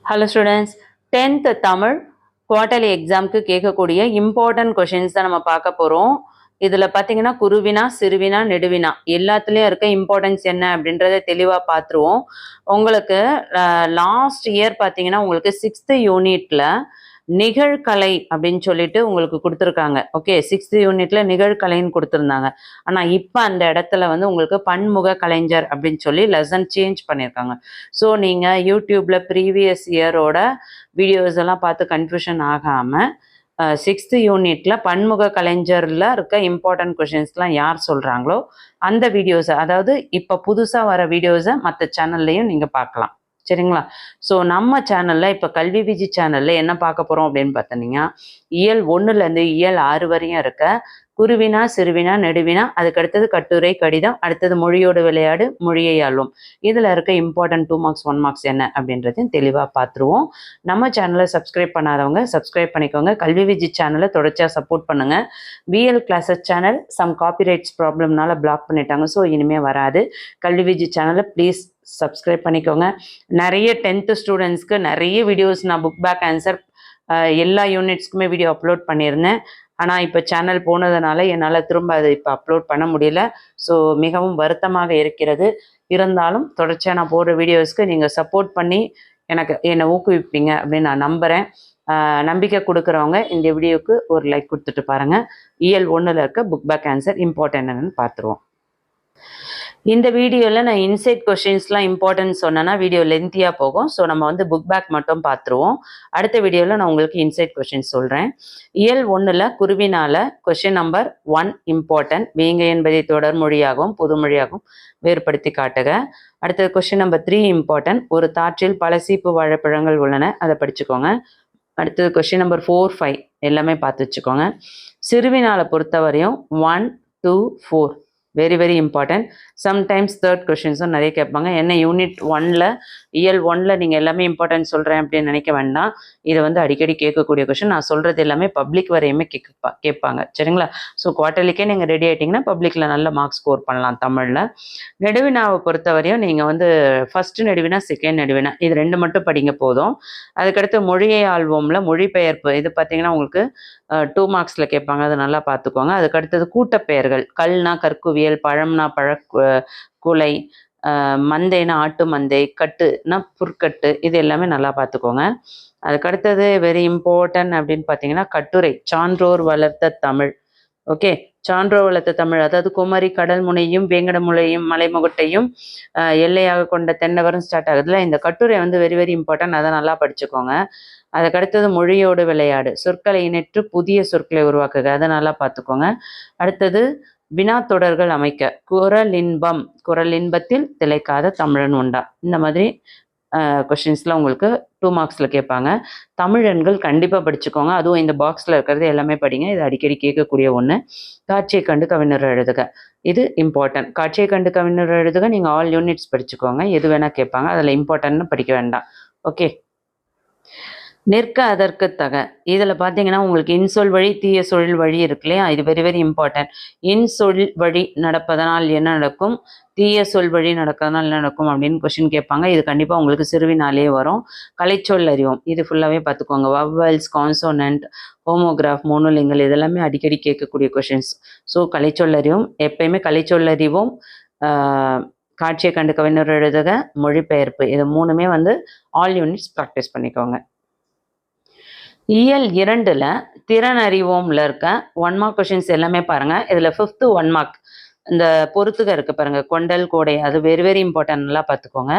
Hello students, 10th Tamil quarterly எக்ஸாம்க்கு கேட்கக்கூடிய important questions தான் நம்ம பார்க்க போகிறோம். இதில் பார்த்தீங்கன்னா குருவினா சிறுவினா நெடுவினா எல்லாத்துலேயும் இருக்க இம்பார்ட்டன்ஸ் என்ன அப்படின்றத தெளிவாக பார்த்துருவோம். உங்களுக்கு லாஸ்ட் இயர் பார்த்தீங்கன்னா உங்களுக்கு 6th யூனிட்டில் நிகழ்கலை அப்படின்னு சொல்லிட்டு உங்களுக்கு கொடுத்துருக்காங்க. ஓகே, 6th யூனிட்ல நிகழ்கலைன்னு கொடுத்துருந்தாங்க. ஆனால் இப்போ அந்த இடத்துல வந்து உங்களுக்கு பன்முக கலைஞர் அப்படின்னு சொல்லி லெசன் சேஞ்ச் பண்ணியிருக்காங்க. ஸோ நீங்கள் யூடியூப்ல ப்ரீவியஸ் இயரோட வீடியோஸ் எல்லாம் பார்த்து கன்ஃபியூஷன் ஆகாமல் 6th யூனிட்ல பன்முக கலைஞர்ல இருக்க இம்பார்ட்டன்ட் கொஷின்ஸ்லாம் யார் சொல்கிறாங்களோ அந்த வீடியோஸை, அதாவது இப்போ புதுசாக வர வீடியோஸை மற்ற சேனல்லையும் நீங்கள் பார்க்கலாம். சரிங்களா? ஸோ நம்ம சேனலில் இப்போ கல்வி விஜி சேனலில் என்ன பார்க்க போகிறோம் அப்படின்னு பார்த்தீங்கன்னா, இயல் 1லேருந்து இயல் 6 வரையும் இருக்க குருவினா சிறுவினா நெடுவினா, அதுக்கு அடுத்தது கட்டுரை கடிதம், அடுத்தது மொழியோடு விளையாடு, மொழியை ஆள்வோம். இதில் இருக்க இம்பார்ட்டன்ட் 2 மார்க்ஸ் 1 மார்க்ஸ் என்ன அப்படின்றதையும் தெளிவாக பார்த்துருவோம். நம்ம சேனலை சப்ஸ்கிரைப் பண்ணாதவங்க சப்ஸ்கிரைப் பண்ணிக்கோங்க. கல்வி விஜி சேனலை தொடர்ச்சியாக சப்போர்ட் பண்ணுங்கள். PL classes channel some copyrights ப்ராப்ளம்னால பிளாக் பண்ணிட்டாங்க. ஸோ இனிமேல் வராது. கல்வி விஜி சேனலை ப்ளீஸ் சப்ஸ்கிரைப் பண்ணிக்கோங்க. நிறைய 10th ஸ்டூடெண்ட்ஸ்க்கு நிறைய வீடியோஸ் நான் புக் பேக் ஆன்சர் எல்லா யூனிட்ஸ்க்குமே வீடியோ அப்லோட் பண்ணியிருந்தேன். ஆனால் இப்போ சேனல் போனதுனால என்னால் திரும்ப அதை இப்போ அப்லோட் பண்ண முடியல. ஸோ மிகவும் வருத்தமாக இருக்கிறது. இருந்தாலும் தொடர்ச்சியாக நான் போடுற வீடியோஸ்க்கு நீங்கள் சப்போர்ட் பண்ணி என்னை ஊக்குவிப்பீங்க அப்படின்னு நான் நம்புகிறேன். நம்பிக்கை கொடுக்குறவங்க இந்த வீடியோவுக்கு ஒரு லைக் கொடுத்துட்டு பாருங்கள். இயல் 1ல் இருக்க புக் பேக் ஆன்சர் இம்பார்ட்டன்ட் என்னன்னு பார்த்துருவோம். இந்த வீடியோவில் நான் இன்சைட் கொஷின்ஸ்லாம் இம்பார்ட்டன்ஸ் சொன்னேன்னா வீடியோ லென்த்தியாக போகும். ஸோ நம்ம வந்து புக் பேக் மட்டும் பார்த்துருவோம். அடுத்த வீடியோவில் நான் உங்களுக்கு இன்சைட் கொஷின்ஸ் சொல்கிறேன். இயல் 1ல் குருவினால் கொஷின் நம்பர் 1 இம்பார்ட்டன்ட். வேங்க என்பதை தொடர் மொழியாகவும் புதுமொழியாகவும் வேறுபடுத்தி காட்டுக. அடுத்தது கொஷின் நம்பர் 3 இம்பார்ட்டன்ட். ஒரு தாற்றில் பல சீப்பு வாழைப்பழங்கள் உள்ளன, அதை படிச்சுக்கோங்க. அடுத்தது கொஷின் நம்பர் 4, 5 எல்லாமே பார்த்து வச்சுக்கோங்க. சிறுவினாலை பொறுத்தவரையும் 1, 2, 4 very very important. Sometimes third கொஷின்ஸும் நிறைய கேட்பாங்க. என்ன யூனிட் 1ல் இயல் 1ல் நீங்கள் எல்லாமே இம்பார்ட்டன்ட் சொல்கிறேன் அப்படின்னு நினைக்க வேண்டாம். இதை வந்து அடிக்கடி கேட்கக்கூடிய கொஷின். நான் சொல்கிறது எல்லாமே பப்ளிக் வரையுமே கேட்பாங்க. சரிங்களா? ஸோ குவார்ட்டர்லிக்கே நீங்கள் ரெடி ஆகிட்டிங்கன்னா பப்ளிக்கில் நல்ல மார்க்ஸ் ஸ்கோர் பண்ணலாம். தமிழில் நெடுவினாவை பொறுத்தவரையும் நீங்கள் வந்து ஃபஸ்ட்டு நெடுவினா செகண்ட் நெடுவினா இது 2 மட்டும் படிங்க போதும். அதுக்கடுத்து மொழியை ஆள்வோம்ல மொழிபெயர்ப்பு, இது பார்த்தீங்கன்னா உங்களுக்கு 2 மார்க்ஸில் கேட்பாங்க. அதை நல்லா பார்த்துக்கோங்க. அதுக்கடுத்தது கூட்டப்பெயர்கள், கல்னா கற்குவியல், பழம்னா குலை, மந்தைனா ஆட்டு மந்தை, கட்டுனா புற்கட்டு, இது எல்லாமே நல்லா பார்த்துக்கோங்க. அதுக்கடுத்தது வெரி இம்பார்ட்டன்ட் அப்படின்னு பார்த்தீங்கன்னா கட்டுரை, சான்றோர் வளர்த்த தமிழ். ஓகே, சான்றோர் வளர்த்த தமிழ், அதாவது குமரி கடல் முனையும் வேங்கடமுலையும் மலைமுகட்டையும் எல்லையாக கொண்ட தென்னவரும் ஸ்டார்ட் ஆகுதுல. இந்த கட்டுரை வந்து வெரி வெரி இம்பார்ட்டன்ட், அதை நல்லா படிச்சுக்கோங்க. அதுக்கடுத்தது மொழியோடு விளையாடு, சொற்களை இணைற்று புதிய சொற்களை உருவாக்குக, அதை நல்லா பார்த்துக்கோங்க. அடுத்தது வினா தொடர்கள் அமைக்க, குரலின்பம், குரலின்பத்தில் திளைக்காத தமிழன் உண்டா, இந்த மாதிரி கொஷின்ஸ்லாம் உங்களுக்கு 2 மார்க்ஸில் கேட்பாங்க. தமிழெண்கள் கண்டிப்பாக படிச்சுக்கோங்க. அதுவும் இந்த பாக்ஸில் இருக்கிறது எல்லாமே படிங்க. இது அடிக்கடி கேட்கக்கூடிய ஒன்று. காட்சியை கண்டு கவிஞர் எழுதுக, இது இம்பார்ட்டன்ட். காட்சியை கண்டு கவிஞர் எழுதுக நீங்கள் ஆல் யூனிட்ஸ் படிச்சுக்கோங்க. எது வேணால் கேட்பாங்க, அதில் இம்பார்ட்டன்ட்னு படிக்க வேண்டாம். ஓகே, நிற்க அதற்கு தக, இதில் பார்த்தீங்கன்னா உங்களுக்கு இன்சொல் வழி தீய சொல் வழி இருக்கு இல்லையா, இது வெரி வெரி இம்பார்ட்டன்ட். இன்சொல் வழி நடப்பதனால் என்ன நடக்கும், தீய சொல் வழி நடக்கிறதுனால என்ன நடக்கும் அப்படின்னு கொஷின் கேட்பாங்க. இது கண்டிப்பாக உங்களுக்கு சிறுவினாலே வரும். கலைச்சொல் அறிவோம், இது ஃபுல்லாகவே பார்த்துக்கோங்க. வவ்வல்ஸ், கான்சோனன்ட், ஹோமோகிராஃப், மோனோலிங்கல், இதெல்லாமே அடிக்கடி கேட்கக்கூடிய கொஷின்ஸ். ஸோ கலைச்சொல் அறிவோம் எப்பயுமே, கலைச்சொல் அறிவோம், காட்சியை கண்டு கவிஞர் எழுதுக, மொழிபெயர்ப்பு, இது 3மே வந்து ஆல் யூனிட்ஸ் ப்ராக்டிஸ் பண்ணிக்கோங்க. இயல் 2ல் திறன் அறிவோம்ல இருக்க 1 மார்க் கொஷின்ஸ் எல்லாமே பாருங்கள். இதில் 5th 1 மார்க் இந்த பொறுத்துக இருக்குது பாருங்கள், கொண்டல் கோடை, அது வெரி வெரி இம்பார்ட்டன்ட், நல்லா பார்த்துக்கோங்க.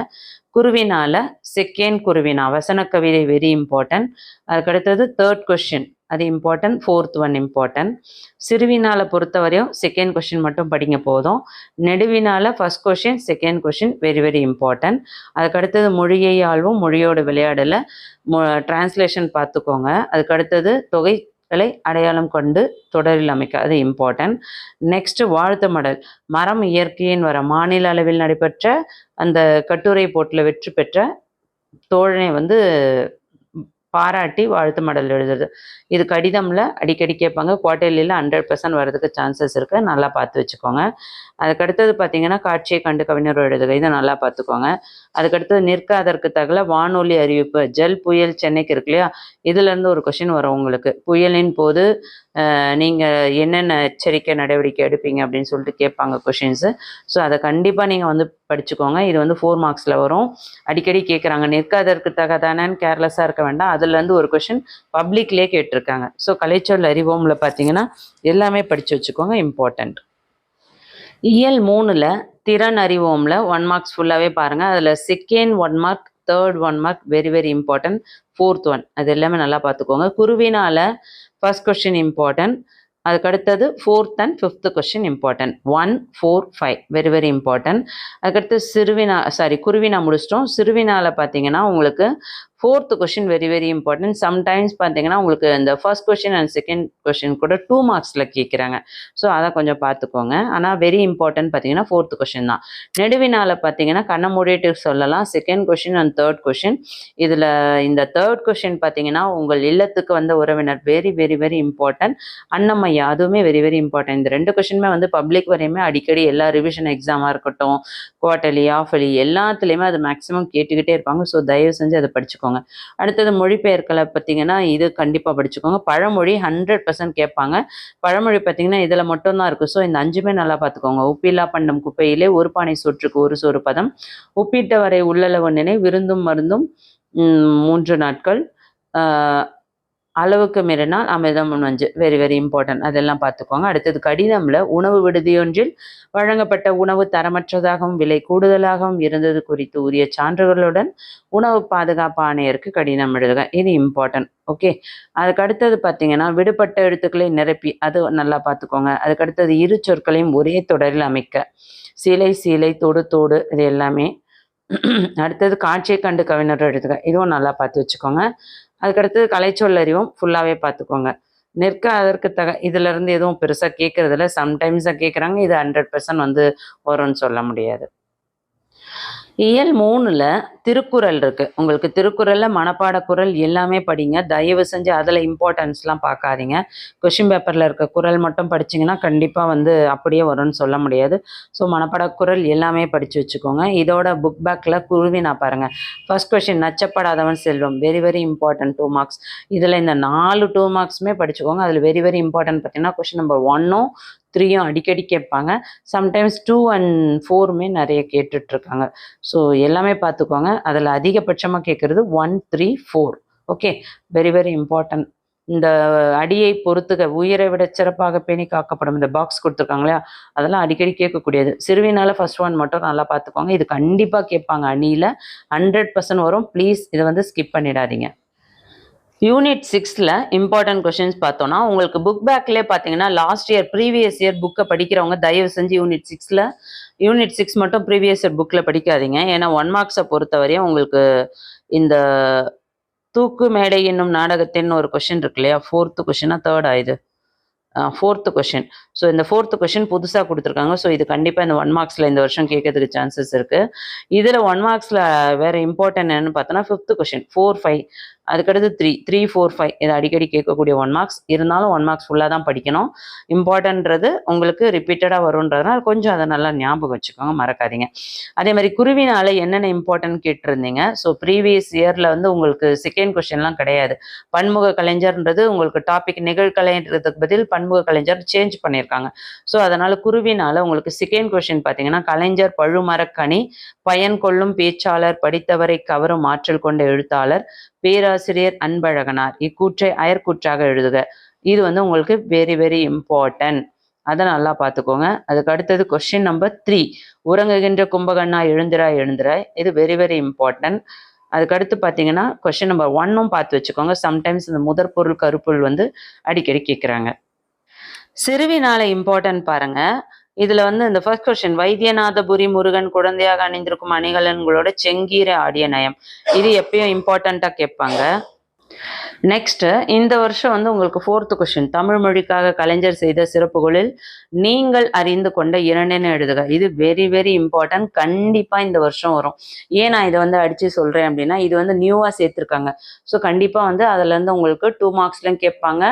குருவினால செகண்ட் குருவினா வசன கவிதை வெரி இம்பார்ட்டன்ட். அதுக்கடுத்தது தேர்ட் கொஷின் அது இம்பார்ட்டன்ட். 4th 1 important. சிறுவினால பொறுத்தவரையும் செகண்ட் கொஷின் மட்டும் படிங்க போதும். நெடுவினால first question second question very very important. அதுக்கடுத்தது மொழியை ஆள்வோம் மொழியோட விளையாடல டிரான்ஸ்லேஷன் பார்த்துக்கோங்க. அதுக்கடுத்தது தொகைகளை அடையாளம் கொண்டு தொடரில் அமைக்க, அது இம்பார்ட்டன்ட். நெக்ஸ்ட் வாழ்த்து மடல், மரம் இயற்கையின் வர, மாநில அளவில் நடைபெற்ற அந்த கட்டுரை போட்டியில் வெற்றி பெற்ற தோழனை வந்து பாராட்டி வாழ்த்து மடல் எழுதுறது. இது கடிதம்ல அடிக்கடி கேட்பாங்க. குவார்ட்டர்லியில் 100% வர்றதுக்கு சான்சஸ் இருக்குது. நல்லா பார்த்து வச்சுக்கோங்க. அதுக்கடுத்தது பார்த்தீங்கன்னா காட்சியை கண்டு கவிஞர் எழுதுக. இதை நல்லா பார்த்துக்கோங்க. அதுக்கடுத்தது நிற்க அதற்கு தகல வானொலி அறிவிப்பு. ஜல் புயல் சென்னைக்கு இருக்கு இல்லையா, இதுலேருந்து ஒரு கொஷின் வரும் உங்களுக்கு. புயலின் போது நீங்கள் என்னென்ன எச்சரிக்கை நடவடிக்கை எடுப்பீங்க அப்படின்னு சொல்லிட்டு கேட்பாங்க கொஷின்ஸு. ஸோ அதை கண்டிப்பாக நீங்கள் வந்து படிச்சுக்கோங்க. இது வந்து 4 மார்க்ஸில் வரும். அடிக்கடி கேட்குறாங்க. நிற்காதற்கு தகதானன்னு கேர்லெஸ்ஸாக இருக்க வேண்டாம். அதுலேருந்து ஒரு கொஷின் பப்ளிக்லேயே கேட்டிருக்காங்க. ஸோ கலைச்சொல் அறிவோம்ல பார்த்தீங்கன்னா எல்லாமே படித்து வச்சுக்கோங்க, இம்பார்ட்டண்ட். இயல் 3ல் திறன் அறிவோம்ல 1 மார்க்ஸ் ஃபுல்லாகவே பாருங்கள். அதில் second 1 mark, third 1 mark very very important, fourth 1 அது எல்லாமே நல்லா பார்த்துக்கோங்க. குருவினால் ஃபர்ஸ்ட் கொஸ்டின் இம்பார்ட்டன்ட். அதுக்கடுத்தது 4th and 5th question important. 1, 4, 5 very very important. அதுக்கடுத்து குருவினா முடிச்சிட்டோம். சிறுவினால பார்த்தீங்கன்னா உங்களுக்கு 4th question very very important. Sometimes பார்த்தீங்கன்னா உங்களுக்கு இந்த first question and second question கூட 2 மார்க்ஸில் கேட்குறாங்க. ஸோ அதை கொஞ்சம் பார்த்துக்கோங்க. ஆனால் வெரி இம்பார்ட்டன்ட் பார்த்தீங்கன்னா 4th கொஸ்டின் தான். நெடுவினால பார்த்தீங்கன்னா கண்ண மூடிட்டு சொல்லலாம் second question and third question. இதில் இந்த தேர்ட் கொஸ்டின் பார்த்தீங்கன்னா உங்கள் இல்லத்துக்கு வந்த உறவினர் very very very important. Annamayya அதுவுமே வெரி வெரி இம்பார்ட்டன்ட். இந்த 2 கொஸ்டினுமே வந்து பப்ளிக் வரையுமே அடிக்கடி எல்லா ரிவிஷன் எக்ஸாமாக இருக்கட்டும், குவார்ட்டர்லி, ஆஃபலி எல்லாத்துலேயுமே அது மேக்ஸிமம் கேட்டுக்கிட்டே இருப்பாங்க. ஸோ தயவு செஞ்சு அதை படிச்சுக்கோங்க. அடுத்தது மொழிபெயர்க்கலை பார்த்தீங்கன்னா இது கண்டிப்பாக படிச்சுக்கோங்க. பழமொழி 100% கேட்பாங்க. பழமொழி பார்த்தீங்கன்னா இதில் மட்டும்தான் இருக்குது. ஸோ இந்த 5மே நல்லா பார்த்துக்கோங்க. உப்பில்லா பண்டம் குப்பையிலே, ஒரு பானை சோற்றுக்கு ஒரு சோறு பதம், உப்பிட்ட வரை உள்ளளவு நினை, விருந்தும் மருந்தும் 3 நாட்கள், அளவுக்கு மீறினால் அமிர்தம் நஞ்சு வெரி வெரி இம்பார்ட்டன்ட். அதெல்லாம் பார்த்துக்கோங்க. அடுத்தது கடிதம்ல உணவு விடுதியொன்றில் வழங்கப்பட்ட உணவு தரமற்றதாகவும் விலை கூடுதலாகவும் இருந்தது குறித்து உரிய சான்றுகளுடன் உணவு பாதுகாப்பு ஆணையருக்கு கடிதம் எழுதுக. இது இம்பார்ட்டன்ட். ஓகே. அதுக்கு அடுத்தது பார்த்தீங்கன்னா விடுபட்ட எழுத்துக்களை நிரப்பி, அது நல்லா பார்த்துக்கோங்க. அதுக்கு அடுத்தது இரு சொற்களையும் ஒரே தொடரில் அமைக்க. சீலை சீலை, தொடு தோடு, இது எல்லாமே. அடுத்தது காட்சியை கண்டு கவிஞர் எழுதுக. இதுவும் நல்லா பார்த்து வச்சுக்கோங்க. அதுக்கடுத்து கலைச்சொல் அறிவும் ஃபுல்லாகவே பார்த்துக்கோங்க. நிற்க அதற்கு இதிலேருந்து எதுவும் பெருசாக கேட்குறதில்ல. சம்டைம்ஸாக கேட்குறாங்க. இது 100% வந்து வரும்னு சொல்ல முடியாது. இயல் 3ல் திருக்குறள் இருக்குது. உங்களுக்கு திருக்குறளில் மனப்பாட குறள் எல்லாமே படிங்க. தயவு செஞ்சு அதில் இம்பார்ட்டன்ஸ்லாம் பார்க்காதீங்க. கொஷின் பேப்பரில் இருக்க குறள் மட்டும் படிச்சிங்கன்னா கண்டிப்பாக வந்து அப்படியே வரும்னு சொல்ல முடியாது. ஸோ மனப்பாட குறள் எல்லாமே படித்து வச்சுக்கோங்க. இதோட புக் பேக்கில் குருவினா பாருங்கள். ஃபர்ஸ்ட் கொஷின் நச்சப்படாதவன் செல்வம் வெரி வெரி இம்பார்ட்டன்ட், 2 மார்க்ஸ். இதில் இந்த 4 2 மார்க்ஸுமே படிச்சுக்கோங்க. அதில் வெரி வெரி இம்பார்ட்டன்ட் பார்த்தீங்கன்னா கொஷின் நம்பர் 1ம் 3யும் அடிக்கடி கேட்பாங்க. சம்டைம்ஸ் 2 and 4மே நிறைய கேட்டுட்ருக்காங்க. ஸோ எல்லாமே பார்த்துக்கோங்க. அதில் அதிகபட்சமாக கேட்குறது 1, 3, 4. Okay, very very important. இந்த அடியை பொறுத்துக உயிரை விட சிறப்பாக பேணி காக்கப்படும் இந்த பாக்ஸ் கொடுத்துருக்காங்க இல்லையா, அதெல்லாம் அடிக்கடி கேட்கக்கூடியது. சிறுவினால ஃபர்ஸ்ட் 1 மட்டும் நல்லா பார்த்துக்கோங்க. இது கண்டிப்பாக கேட்பாங்க. அணியில் 100% வரும். ப்ளீஸ் இதை வந்து ஸ்கிப் பண்ணிடாதீங்க. யூனிட் 6ல் இம்பார்ட்டன்ட் கொஷின்ஸ் பார்த்தோன்னா உங்களுக்கு புக் பேக்லேயே பார்த்தீங்கன்னா லாஸ்ட் இயர் ப்ரீவியஸ் இயர் புக்கை படிக்கிறவங்க தயவு செஞ்சு யூனிட் 6 மட்டும் ப்ரீவியஸ் இயர் புக்கில் படிக்காதீங்க. ஏன்னா 1 மார்க்ஸை பொறுத்தவரையும் உங்களுக்கு இந்த தூக்கு மேடை என்னும் நாடகத்தின் ஒரு கொஷின் இருக்கு இல்லையா, 4th கொஷினா 3rd இது 4th கொஷின். ஸோ இந்த 4th கொஷின் புதுசாக கொடுத்துருக்காங்க. ஸோ இது கண்டிப்பாக இந்த 1 மார்க்ஸில் இந்த வருஷம் கேட்கறதுக்கு சான்சஸ் இருக்குது. இதில் 1 மார்க்ஸில் வேறு இம்பார்ட்டன்ட் என்னன்னு பார்த்தோன்னா 5th கொஷின் 4, 5, அதுக்கடுத்து 3, 4, 5 இது அடிக்கடி கேட்கக்கூடிய 1 மார்க்ஸ். இருந்தாலும் 1 மார்க்ஸ் ஃபுல்லாக தான் படிக்கணும். இம்பார்ட்டன்றது உங்களுக்கு ரிப்பீட்டடாக வரும்ன்றதுனால கொஞ்சம் அதை நல்லா ஞாபகம் வச்சுக்கோங்க, மறக்காதீங்க. அதே மாதிரி குருவினால என்னென்ன இம்பார்ட்டன்ட் கேட்டிருந்தீங்க. ஸோ ப்ரீவியஸ் இயரில் வந்து உங்களுக்கு செகண்ட் கொஷின்லாம் கிடையாது. பன்முக கலைஞர்ன்றது உங்களுக்கு டாபிக் நிகழ்கலைன்றதுக்கு பதில் பன்முக கலைஞர் சேஞ்ச் பண்ணியிருக்காங்க. ஸோ அதனால் குருவினால உங்களுக்கு செகண்ட் கொஷின் பார்த்தீங்கன்னா கலைஞர் பழுமரக்கனி, பயன் கொள்ளும் பேச்சாளர், படித்தவரை கவரும் ஆற்றல் கொண்ட எழுத்தாளர், பேராசிரியர் அன்பழகனார், இக்கூற்றை அயற்கூற்றாக எழுதுக. இது வந்து உங்களுக்கு வெரி வெரி இம்பார்ட்டன்ட். அதை நல்லா பார்த்துக்கோங்க. அதுக்கு அடுத்தது கொஸ்டின் நம்பர் 3, உறங்குகின்ற கும்பகண்ணா எழுந்திராய் எழுந்திராய், இது வெரி வெரி இம்பார்ட்டன்ட். அதுக்கடுத்து பார்த்தீங்கன்னா கொஸ்டின் நம்பர் 1ம் பார்த்து வச்சுக்கோங்க. சம்டைம்ஸ் இந்த முதற் பொருள் கருப்பொருள் வந்து அடிக்கடி கேட்குறாங்க. சிறுவினால இம்பார்ட்டன்ட் பாருங்க. இதுல வந்து இந்த ஃபர்ஸ்ட் கொஸ்டின் வைத்தியநாதபுரி முருகன் குழந்தையாக அணிந்திருக்கும் அணிகலன்களோட செங்கீரை ஆடிய நயம், இது எப்பயும் இம்பார்ட்டண்டா கேட்பாங்க. நெக்ஸ்ட் இந்த வருஷம் வந்து உங்களுக்கு 4th கொஸ்டின், தமிழ் மொழிக்காக கலைஞர் செய்த சிறப்புகளில் நீங்கள் அறிந்து கொண்ட 2 எழுதுக. இது வெரி வெரி இம்பார்ட்டன்ட். கண்டிப்பா இந்த வருஷம் வரும். ஏன் நான் இதை வந்து அடிச்சு சொல்றேன் அப்படின்னா, இது வந்து நியூவா சேர்த்திருக்காங்க. ஸோ கண்டிப்பா வந்து அதுல இருந்து உங்களுக்கு 2 மார்க்ஸ்லயும் கேட்பாங்க,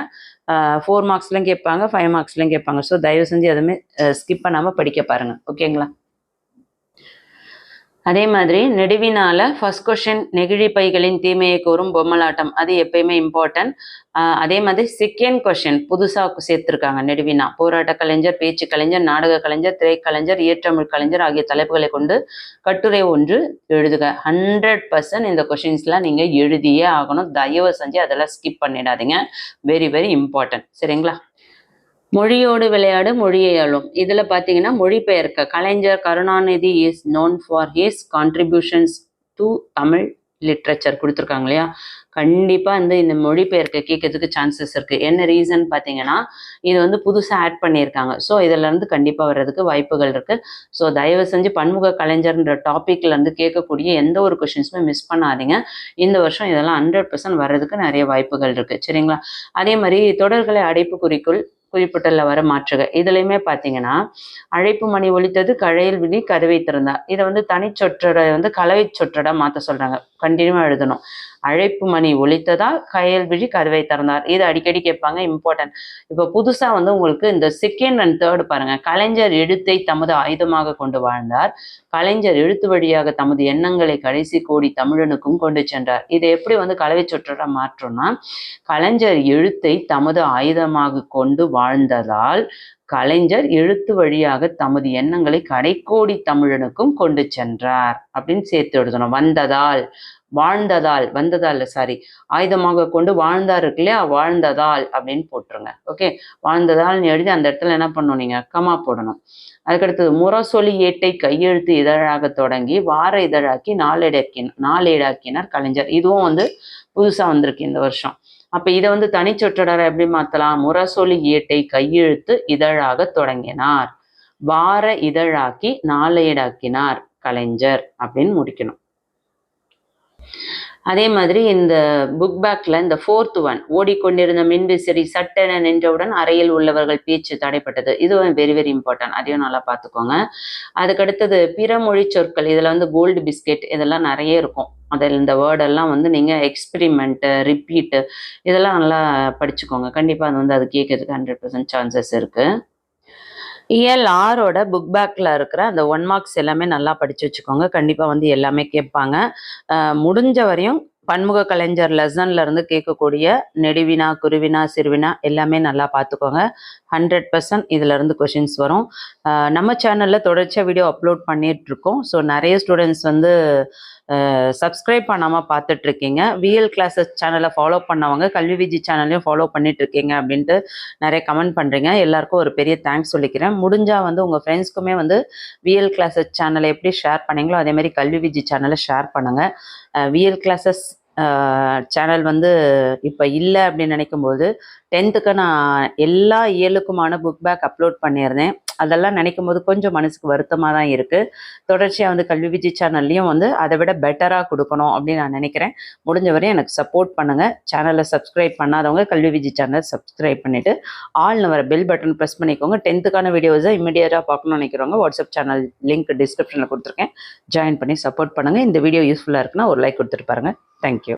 4 மார்க்ஸ்லயும் கேட்பாங்க, 5 மார்க்ஸ்லயும் கேட்பாங்க. ஸோ தயவு செஞ்சு எதுவுமே ஸ்கிப் பண்ணாம படிக்க பாருங்க. ஓகேங்களா? அதே மாதிரி நெடுவினால ஃபர்ஸ்ட் கொஸ்டின், நெகிழி பைகளின் தீமையை கூறும் பொம்மலாட்டம். அது எப்பயுமே இம்பார்ட்டன்ட். அதே மாதிரி செகண்ட் கொஸ்டின் புதுசாக சேர்த்திருக்காங்க நெடுவினா. போராட்ட கலைஞர், பேச்சு கலைஞர், நாடக கலைஞர், திரைக்கலைஞர், இயற்றமிழ் கலைஞர் ஆகிய தலைப்புகளை கொண்டு கட்டுரை ஒன்று எழுதுக. 100% இந்த கொஸ்டின்ஸ்லாம் நீங்க எழுதியே ஆகணும். தயவு செஞ்சு அதெல்லாம் ஸ்கிப் பண்ணிடாதீங்க. Very very important. சரிங்களா? மொழியோடு விளையாடு மொழியை ஆளும். இதுல பாத்தீங்கன்னா மொழிபெயர்க்க Kalaignar Karunanidhi is known for his contributions to Tamil literature கொடுத்துருக்காங்க இல்லையா? கண்டிப்பா இந்த மொழிபெயர்க்க கேட்கறதுக்கு சான்சஸ் இருக்கு. என்ன ரீசன் பாத்தீங்கன்னா, இது வந்து புதுசா ஆட் பண்ணியிருக்காங்க. ஸோ இதுல இருந்து கண்டிப்பா வர்றதுக்கு வாய்ப்புகள் இருக்கு. ஸோ தயவு செஞ்சு பன்முக கலைஞர்ன்ற டாபிக்ல இருந்து கேட்கக்கூடிய எந்த ஒரு கொஸ்டின்ஸுமே மிஸ் பண்ணாதீங்க. இந்த வருஷம் இதெல்லாம் 100% வர்றதுக்கு நிறைய வாய்ப்புகள் இருக்கு. சரிங்களா? அதே மாதிரி தொடர்களை அடைப்புக்குறிக்குள் குறிப்பிட்டுள்ள வர மாற்றுக. இதுலயுமே பாத்தீங்கன்னா, அழைப்பு மணி ஒலித்தது, கழையில் விழி கதவை திறந்தார். இதை வந்து தனிச்சொற்றோட வந்து கலவை சொற்றோட மாத்த சொல்றாங்க. கண்டினியூவா எழுதணும். அழைப்பு மணி ஒலித்ததால் கயல் விழி கதவை திறந்தார். இது அடிக்கடி கேட்பாங்க, இம்பார்ட்டன்ட். இப்போ புதுசா வந்து உங்களுக்கு இந்த செகண்ட் அண்ட் தேர்ட் பாருங்க. கலைஞர் எழுத்தை தமது ஆயுதமாக கொண்டு வாழ்ந்தார். கலைஞர் எழுத்து வழியாக தமது எண்ணங்களை கடைசி கோடி தமிழனுக்கும் கொண்டு சென்றார். இதை எப்படி வந்து கலவை சொற்றோட மாற்றோம்னா, கலைஞர் எழுத்தை தமது ஆயுதமாக கொண்டு வாழ்ந்ததால் கலைஞர் எழுத்து வழியாக தமது எண்ணங்களை கடைக்கோடி தமிழனுக்கும் கொண்டு சென்றார் அப்படின்னு சேர்த்து எழுதணும். வந்ததால், வாழ்ந்ததால், வந்ததால் சாரி, ஆயுதமாக கொண்டு வாழ்ந்தார் இருக்கு இல்லையா, வாழ்ந்ததால் அப்படின்னு போட்டுருங்க. ஓகே, வாழ்ந்ததால் எழுதி அந்த இடத்துல என்ன பண்ணணும், நீங்க கமா போடணும். அதுக்கடுத்தது முரசொலி ஏட்டை கையெழுத்து இதழாக தொடங்கி வார இதழாக்கி நாளேடாக்கினார் கலைஞர். இதுவும் வந்து புதுசா வந்திருக்கு இந்த வருஷம். அப்ப இதை வந்து தனிச்சொற்றொடரை எப்படி மாத்தலாம்? முரசொலி ஏட்டை கையெழுத்து இதழாக தொடங்கினார், வார இதழாக்கி நாளேடாக்கினார் கலைஞர் அப்படின்னு முடிக்கணும். அதே மாதிரி இந்த புக் பேக்ல இந்த 4th ஒன், ஓடிக்கொண்டிருந்த மின்விசிறி சட்டென நின்றவுடன் அறையில் உள்ளவர்கள் பேச்சு தடைப்பட்டது. இதுவும் வெரி வெரி இம்பார்ட்டன்ட். அதையும் நல்லா பார்த்துக்கோங்க. அதுக்கடுத்தது பிற மொழி சொற்கள். இதுல வந்து கோல்டு பிஸ்கெட் இதெல்லாம் நிறைய இருக்கும். அதில் இந்த வேர்டெல்லாம் வந்து நீங்கள் எக்ஸ்பிரிமெண்ட்டு, ரிப்பீட்டு இதெல்லாம் நல்லா படிச்சுக்கோங்க. கண்டிப்பாக அது வந்து அது கேட்கறதுக்கு 100% சான்சஸ் இருக்குது. இயல் 6ஓட புக் பேக்கில் இருக்கிற அந்த 1 மார்க்ஸ் எல்லாமே நல்லா படித்து வச்சுக்கோங்க. கண்டிப்பாக வந்து எல்லாமே கேட்பாங்க. முடிஞ்ச வரையும் பன்முக கலைஞர் லெசன்ல இருந்து கேட்கக்கூடிய நெடுவினா, குருவினா, சிறுவினா எல்லாமே நல்லா பார்த்துக்கோங்க. 100% இதுல இருந்து கொஷின்ஸ் வரும். நம்ம சேனல்ல தொடர்ச்சியாக வீடியோ அப்லோட் பண்ணிட்டு இருக்கோம். ஸோ நிறைய ஸ்டூடெண்ட்ஸ் வந்து சப்ஸ்கிரைப் பண்ணாமல் பார்த்துட்டு இருக்கீங்க. விஎல் கிளாஸஸ் சேனலை ஃபாலோ பண்ணவங்க கல்வி விஜி சேனலையும் ஃபாலோ பண்ணிட்டு இருக்கீங்க அப்படின்ட்டு நிறைய கமெண்ட் பண்ணுறீங்க. எல்லாருக்கும் ஒரு பெரிய தேங்க்ஸ் சொல்லிக்கிறேன். முடிஞ்சால் வந்து உங்கள் ஃப்ரெண்ட்ஸ்க்குமே வந்து விஎல் கிளாஸஸ் சேனலை எப்படி ஷேர் பண்ணீங்களோ அதே மாதிரி கல்வி விஜி சேனலை ஷேர் பண்ணுங்கள். விஎல் கிளாஸஸ் சேனல் வந்து இப்போ இல்லை அப்படின்னு நினைக்கும்போது 10th நான் எல்லா இயலுக்குமான புக் பேக் அப்லோட் பண்ணியிருந்தேன். அதெல்லாம் நினைக்கும் போது கொஞ்சம் மனசுக்கு வருத்தமாக தான் இருக்குது. தொடர்ச்சியாக வந்து கல்வி விஜி சேனல்லையும் வந்து அதை விட பெட்டராக கொடுக்கணும் அப்படின்னு நான் நினைக்கிறேன். முடிஞ்ச வரையும் எனக்கு சப்போர்ட் பண்ணுங்கள். சேனலை சப்ஸ்கிரைப் பண்ணாதவங்க கல்வி விஜி சேனலை சப்ஸ்கிரைப் பண்ணிவிட்டு ஆல்னு வர பெல் பட்டன் ப்ரெஸ் பண்ணிக்கோங்க. 10th வீடியோஸை இமீடியட்டாக பார்க்கணும்னு நினைக்கிறவங்க வாட்ஸ்அப் சேனல் லிங்க் டிஸ்கிரிப்ஷனில் கொடுத்துருக்கேன். ஜாயின் பண்ணி சப்போர்ட் பண்ணுங்கள். இந்த வீடியோ யூஸ்ஃபுல்லாக இருக்குன்னா ஒரு லைக் கொடுத்துட்டு பாருங்கள். தேங்க்யூ.